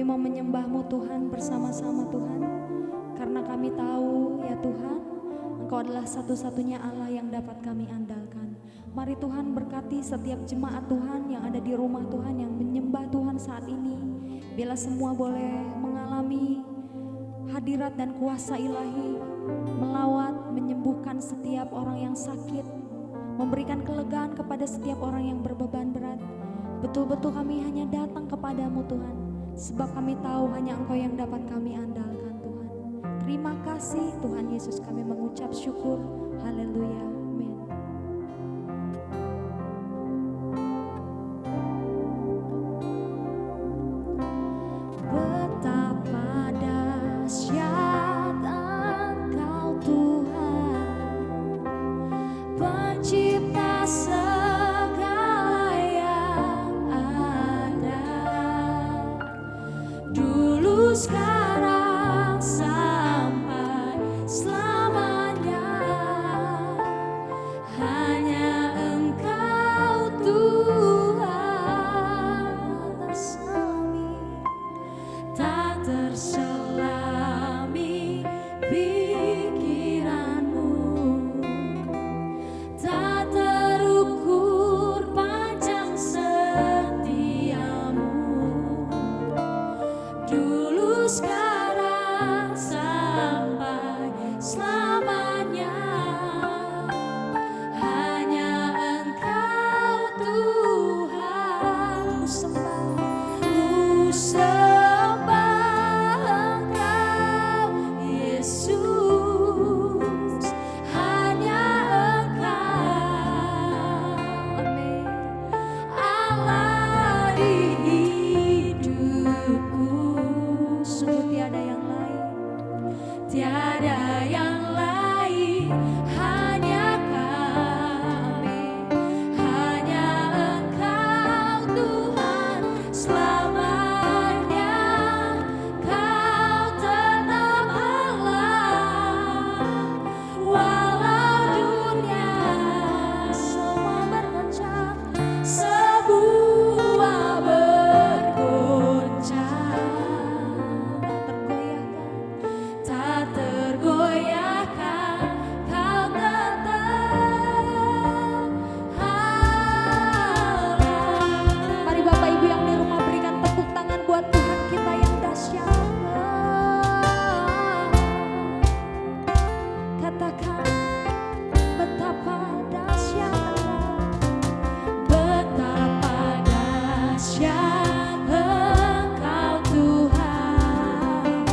mau menyembah-Mu Tuhan bersama-sama Tuhan. Karena kami tahu ya Tuhan, Engkau adalah satu-satunya Allah yang dapat kami andalkan. Mari Tuhan berkati setiap jemaat Tuhan yang ada di rumah Tuhan yang menyembah Tuhan saat ini. Bila semua boleh mengalami hadirat dan kuasa ilahi, melawat, menyembuhkan setiap orang yang sakit, memberikan kelegaan kepada setiap orang yang berbeban berat. Betul-betul kami hanya datang kepadamu Tuhan, sebab kami tahu hanya Engkau yang dapat kami andalkan Tuhan. Terima kasih Tuhan Yesus, kami mengucap syukur. Haleluya. Amin. Betapa dahsyat Engkau Tuhan, Pencipta segala yang ada, dulu sekarang sampai selamanya. Hanya Engkau Tuhan, tak terselami pikiran-Mu, tak terukur panjang setia-Mu, dulu sekarang sampai selamanya. Hanya Engkau Tuhan, ku sembah Engkau Yesus, hanya Engkau, amin, Allah di hidupku. Sungguh tiada yang lain, tiada yang lain, hanya kami, hanya Engkau Tuhan selamanya. Kau tetap Allah, walau dunia semua bergoncang, semua bergoncang, tak tergoyahkan, Kau tetap Allah. Mari Bapak Ibu yang di rumah berikan tepuk tangan buat Tuhan kita yang dahsyat. Katakan, betapa dahsyat, betapa dahsyat Engkau Tuhan,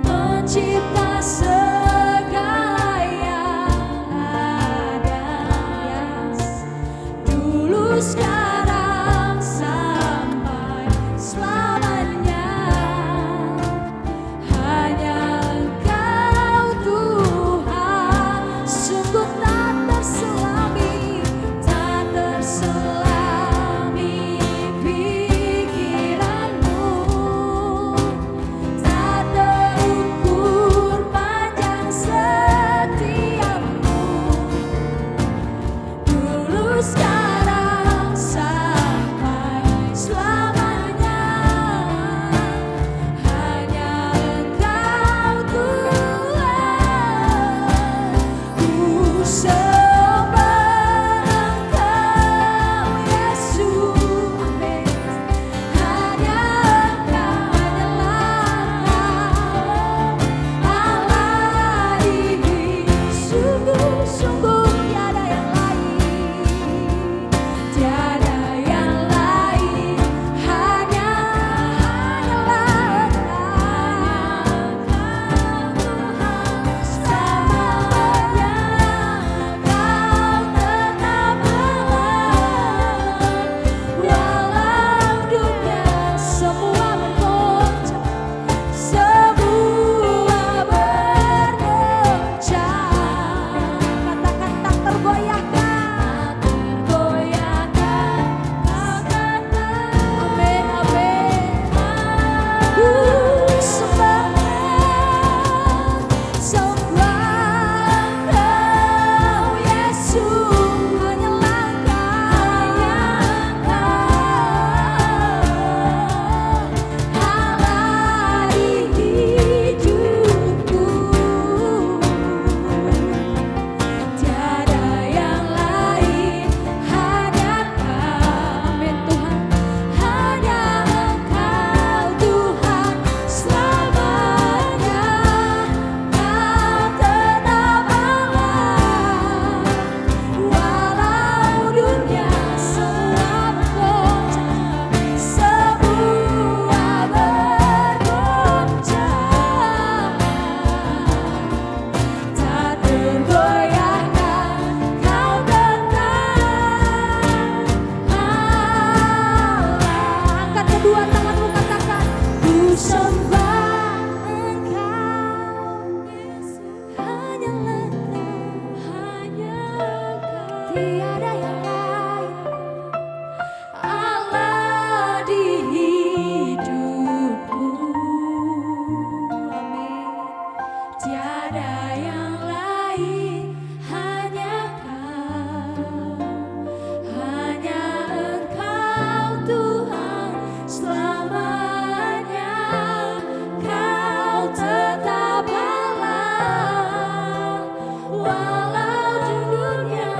Pencipta segala yang ada, dulu sekarang sampai selamanya. Hanya Engkau Tuhan, sungguh tak terselami, tak terselami pikiran-Mu, tak terukur panjang setia-Mu, dulu sekarang sampai selamanya. Hanya Engkau Tuhan, ku sembah Engkau Yesus, amin. Hanya Engkau, Allah di sungguh-sungguh tiada yang lain, tiada yang lain, hanyalah Engkau Tuhan selamanya. tiada yang lain Allah di hidupku. Amin. Tiada yang lain, hanya Kau, hanya Engkau Tuhan selamanya. Kau tetap Allah walau dunia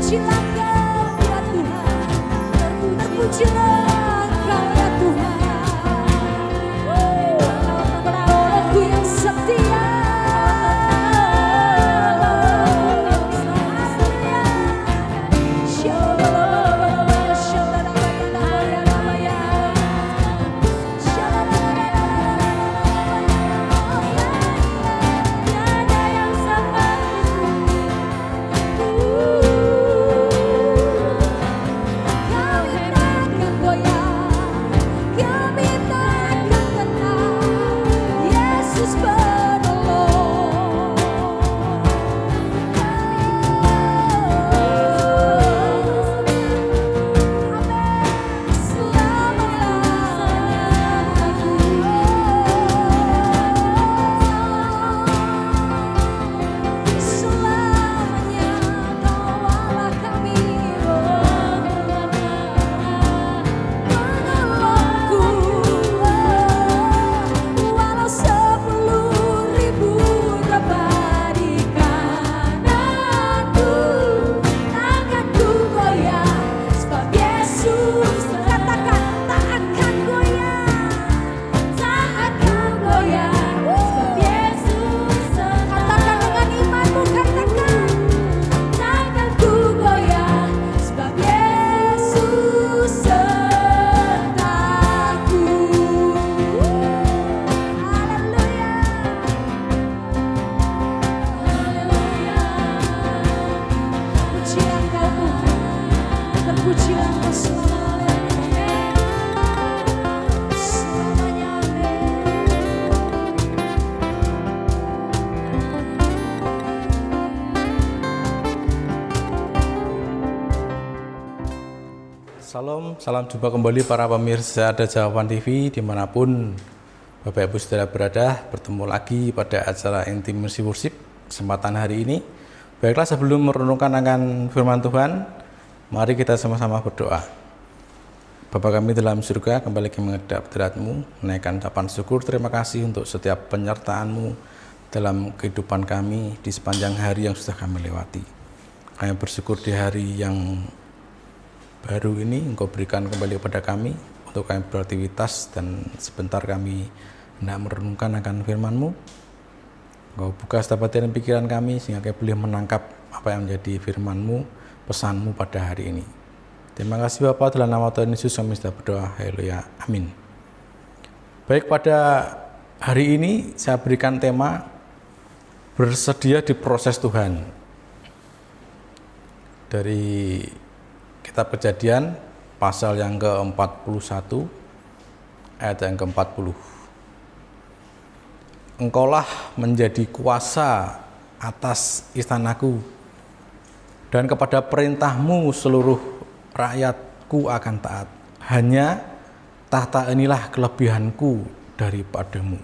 Terpujilah Kau ya Tuhan, terpujilah Kau ya Tuhan. Penolongku yang setia. Salam jumpa kembali para pemirsa Ada Jawaban TV dimanapun Bapak Ibu Saudara berada. Bertemu lagi pada acara Intimacy Worship kesempatan hari ini. Baiklah, sebelum merenungkan akan firman Tuhan, mari kita sama-sama berdoa. Bapa kami dalam surga, kembali kami menghadap hadirat-Mu, menaikkan ucapan syukur, terima kasih untuk setiap penyertaan-Mu dalam kehidupan kami di sepanjang hari yang sudah kami lewati. Kami bersyukur di hari yang baru ini Engkau berikan kembali kepada kami untuk kami beraktivitas, dan sebentar kami hendak merenungkan akan firman-Mu. Engkau buka setiap hati dan pikiran kami sehingga kami boleh menangkap apa yang menjadi firman-Mu, pesan-Mu pada hari ini. Terima kasih Bapa, dalam nama Tuhan Yesus kami sudah berdoa. Haleluya. Amin. Baik, pada hari ini saya berikan tema bersedia di proses Tuhan. Dari Kitab Kejadian pasal yang ke-41 ayat yang ke-40. Engkaulah menjadi kuasa atas istanaku, dan kepada perintahmu seluruh rakyatku akan taat. Hanya tahta inilah kelebihanku daripadamu.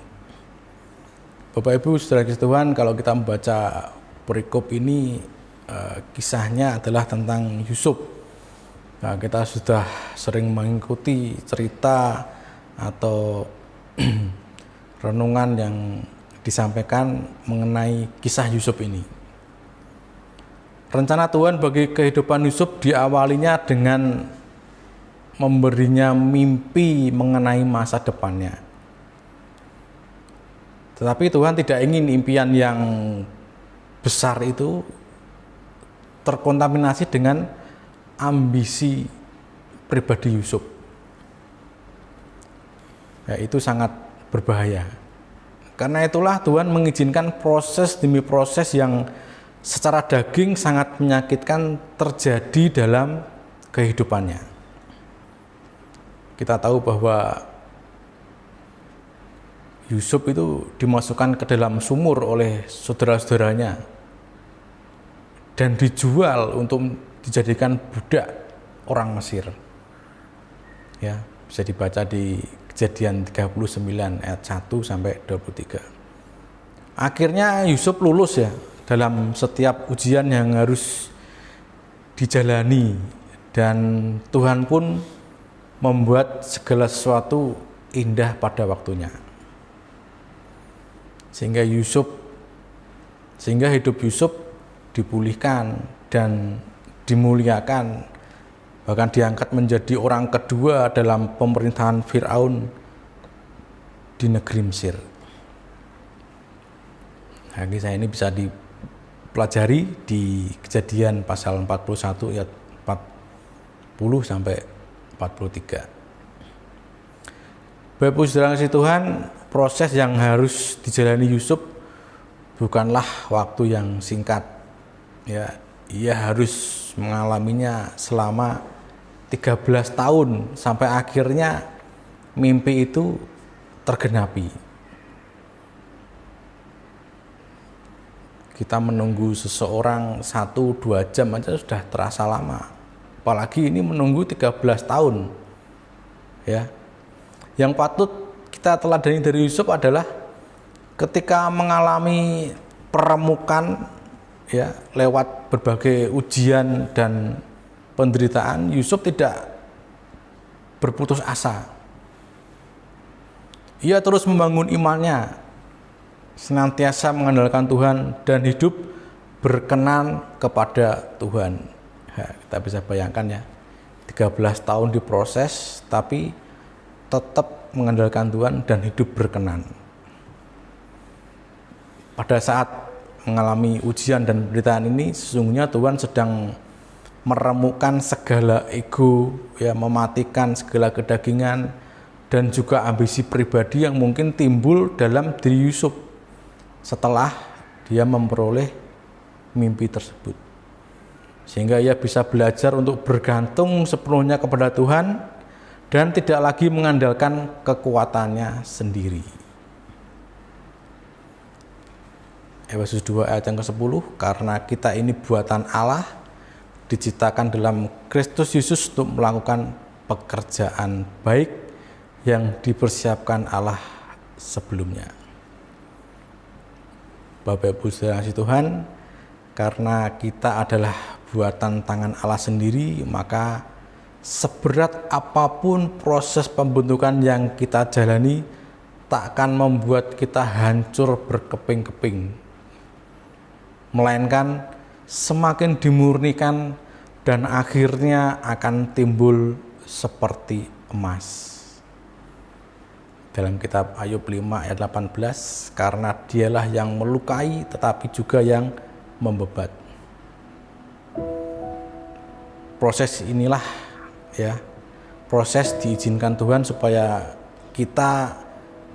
Bapak Ibu Saudara Tuhan, kalau kita membaca perikop ini, kisahnya adalah tentang Yusuf. Nah, kita sudah sering mengikuti cerita atau renungan yang disampaikan mengenai kisah Yusuf ini. Rencana Tuhan bagi kehidupan Yusuf diawalinya dengan memberinya mimpi mengenai masa depannya. Tetapi Tuhan tidak ingin impian yang besar itu terkontaminasi dengan ambisi pribadi Yusuf. Ya, itu sangat berbahaya. Karena itulah Tuhan mengizinkan proses demi proses yang secara daging sangat menyakitkan terjadi dalam kehidupannya. Kita tahu bahwa Yusuf itu dimasukkan ke dalam sumur oleh saudara-saudaranya dan dijual untuk dijadikan budak orang Mesir. Ya, bisa dibaca di Kejadian 39 ayat 1 sampai 23. Akhirnya Yusuf lulus ya dalam setiap ujian yang harus dijalani, dan Tuhan pun membuat segala sesuatu indah pada waktunya. Sehingga hidup Yusuf dipulihkan dan dimuliakan, bahkan diangkat menjadi orang kedua dalam pemerintahan Firaun di negeri Mesir. Nah, kisah ini bisa dipelajari di Kejadian pasal 41 ayat 40 sampai 43. Bapak Ibu Saudara kasih Tuhan, proses yang harus dijalani Yusuf bukanlah waktu yang singkat. Ya, ia harus mengalaminya selama 13 tahun sampai akhirnya mimpi itu tergenapi. Kita menunggu seseorang 1-2 jam aja sudah terasa lama. Apalagi ini menunggu 13 tahun. Ya. Yang patut kita teladani dari Yusuf adalah ketika mengalami peremukan ya lewat berbagai ujian dan penderitaan, Yusuf tidak berputus asa. Ia terus membangun imannya, senantiasa mengandalkan Tuhan dan hidup berkenan kepada Tuhan. Nah, kita bisa bayangkan ya, 13 tahun diproses tapi tetap mengandalkan Tuhan dan hidup berkenan. Pada saat mengalami ujian dan penderitaan ini, sesungguhnya Tuhan sedang meremukkan segala ego, ya, mematikan segala kedagingan dan juga ambisi pribadi yang mungkin timbul dalam diri Yusuf setelah dia memperoleh mimpi tersebut. Sehingga ia bisa belajar untuk bergantung sepenuhnya kepada Tuhan dan tidak lagi mengandalkan kekuatannya sendiri. Efesus 2 ayat yang ke-10, karena kita ini buatan Allah, diciptakan dalam Kristus Yesus untuk melakukan pekerjaan baik yang dipersiapkan Allah sebelumnya. Bapak Ibu Saudara Tuhan, karena kita adalah buatan tangan Allah sendiri, maka seberat apapun proses pembentukan yang kita jalani takkan membuat kita hancur berkeping-keping, melainkan semakin dimurnikan dan akhirnya akan timbul seperti emas. Dalam kitab Ayub 5 ayat 18, karena dialah yang melukai tetapi juga yang membebat. Proses inilah ya, proses diizinkan Tuhan supaya kita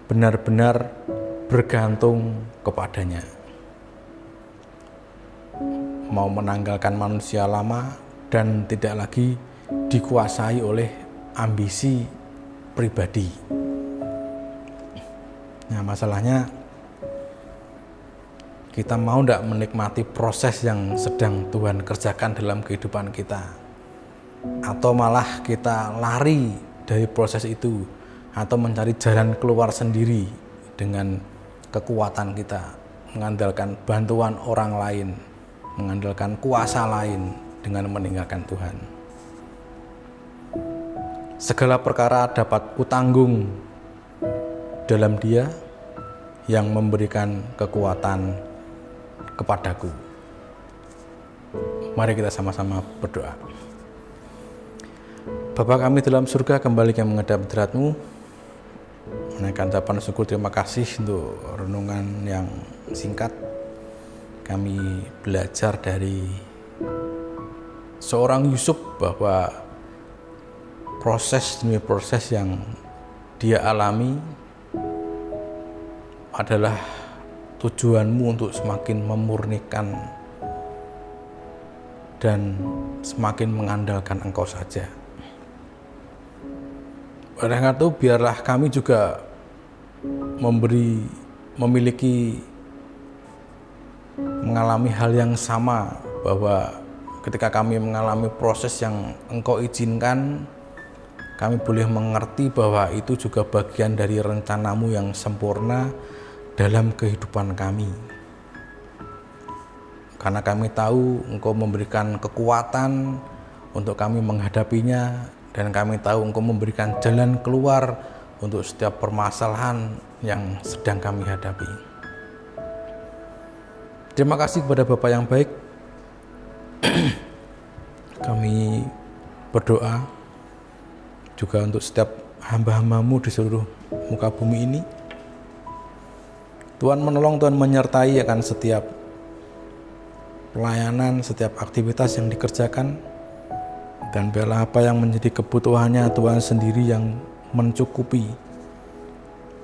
benar-benar bergantung kepadanya. Mau menanggalkan manusia lama dan tidak lagi dikuasai oleh ambisi pribadi. Nah, masalahnya kita mau tidak menikmati proses yang sedang Tuhan kerjakan dalam kehidupan kita, atau malah kita lari dari proses itu atau mencari jalan keluar sendiri dengan kekuatan kita, mengandalkan bantuan orang lain, mengandalkan kuasa lain dengan meninggalkan Tuhan. Segala perkara dapat kutanggung dalam Dia yang memberikan kekuatan kepadaku. Mari kita sama-sama berdoa. Bapa kami dalam surga, kembali kami menghadap hadirat-Mu, menaikkan ucapan syukur terima kasih untuk renungan yang singkat. Kami belajar dari seorang Yusuf bahwa proses demi proses yang dia alami adalah tujuan-Mu untuk semakin memurnikan dan semakin mengandalkan Engkau saja. Oleh karena itu, biarlah kami juga mengalami hal yang sama, bahwa ketika kami mengalami proses yang Engkau izinkan, kami boleh mengerti bahwa itu juga bagian dari rencana-Mu yang sempurna dalam kehidupan kami. Karena kami tahu Engkau memberikan kekuatan untuk kami menghadapinya, dan kami tahu Engkau memberikan jalan keluar untuk setiap permasalahan yang sedang kami hadapi. Terima kasih kepada Bapa yang baik Kami berdoa juga untuk setiap hamba-hambamu di seluruh muka bumi ini. Tuhan menolong, Tuhan menyertai akan setiap pelayanan, setiap aktivitas yang dikerjakan. Dan biarlah apa yang menjadi kebutuhannya Tuhan sendiri yang mencukupi.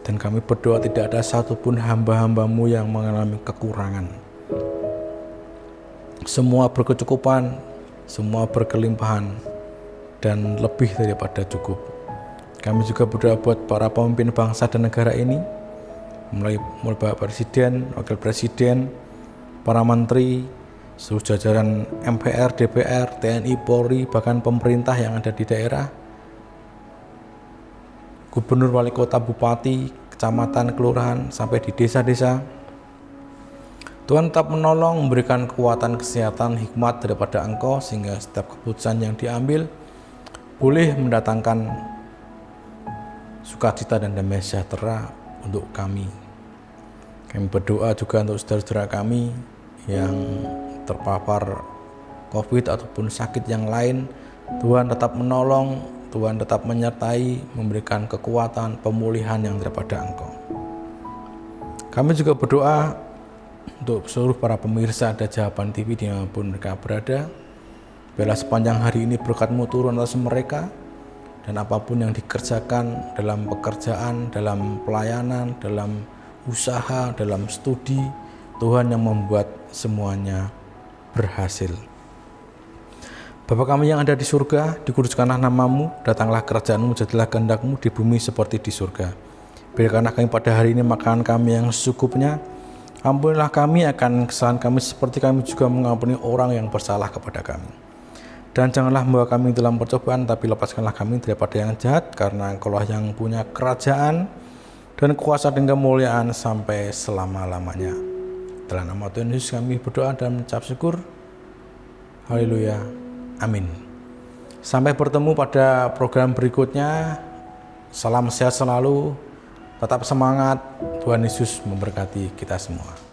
Dan kami berdoa tidak ada satupun hamba-hambamu yang mengalami kekurangan. Semua berkecukupan, semua berkelimpahan, dan lebih daripada cukup. Kami juga berdoa buat para pemimpin bangsa dan negara ini, mulai Bapak Presiden, Wakil Presiden, para menteri, seluruh jajaran MPR, DPR, TNI, Polri, bahkan pemerintah yang ada di daerah, gubernur, wali kota, bupati, kecamatan, kelurahan, sampai di desa-desa. Tuhan tetap menolong, memberikan kekuatan, kesehatan, hikmat daripada Engkau, sehingga setiap keputusan yang diambil boleh mendatangkan sukacita dan damai sejahtera untuk kami. Kami berdoa juga untuk saudara-saudara kami yang terpapar COVID ataupun sakit yang lain. Tuhan tetap menolong, Tuhan tetap menyertai, memberikan kekuatan, pemulihan yang daripada Engkau. Kami juga berdoa untuk seluruh para pemirsa ada Jawaban TV dimanapun mereka berada. Biarlah sepanjang hari ini berkat-Mu turun atas mereka, dan apapun yang dikerjakan dalam pekerjaan, dalam pelayanan, dalam usaha, dalam studi, Tuhan yang membuat semuanya berhasil. Bapa kami yang ada di surga, dikuduskanlah nama-Mu, datanglah kerajaan-Mu, jadilah kehendak-Mu di bumi seperti di surga. Berikanlah kami pada hari ini makanan kami yang secukupnya. Ampunilah kami akan kesalahan kami seperti kami juga mengampuni orang yang bersalah kepada kami. Dan janganlah membawa kami dalam percobaan, tapi lepaskanlah kami daripada yang jahat, karena Engkau-lah yang punya kerajaan dan kuasa dan kemuliaan sampai selama-lamanya. Dalam nama Tuhan Yesus kami berdoa dan mengucap syukur. Haleluya. Amin. Sampai bertemu pada program berikutnya. Salam sehat selalu. Tetap semangat. Tuhan Yesus memberkati kita semua.